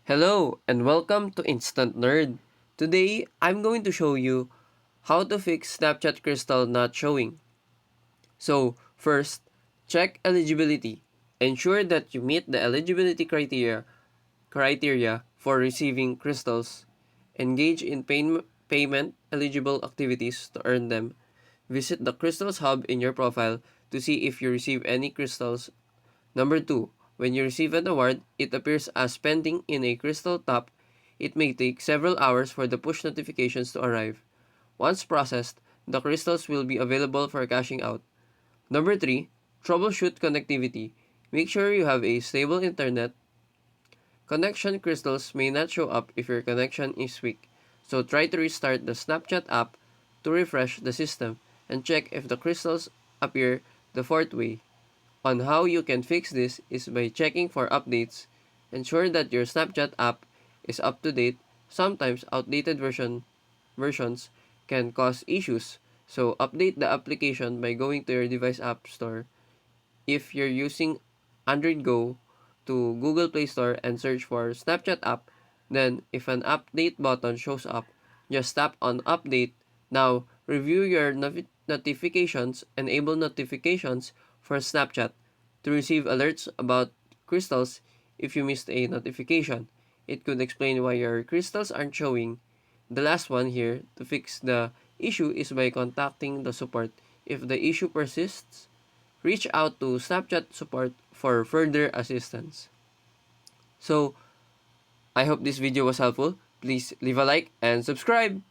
Hello and welcome to Instant Nerd. Today, I'm going to show you how to fix Snapchat Crystal not showing. So, first, check eligibility. Ensure that you meet the eligibility criteria for receiving crystals. Engage in payment eligible activities to earn them. Visit the Crystals Hub in your profile to see if you receive any crystals. Number 2. When you receive an award, it appears as pending in a crystal top. It may take several hours for the push notifications to arrive. Once processed, the crystals will be available for cashing out. Number 3. Troubleshoot connectivity. Make sure you have a stable internet. Connection crystals may not show up if your connection is weak, so try to restart the Snapchat app to refresh the system and check if the crystals appear the fourth way. On how you can fix this is by checking for updates. Ensure that your Snapchat app is up to date. Sometimes outdated versions can cause issues. So update the application by going to your device app store. If you're using Android Go to Google Play Store and search for Snapchat app, then if an update button shows up, just tap on update. Now, review your notifications, enable notifications for Snapchat to receive alerts about crystals if you missed a notification. It could explain why your crystals aren't showing. The last one here to fix the issue is by contacting the support. If the issue persists, reach out to Snapchat support for further assistance. So, I hope this video was helpful. Please leave a like and subscribe.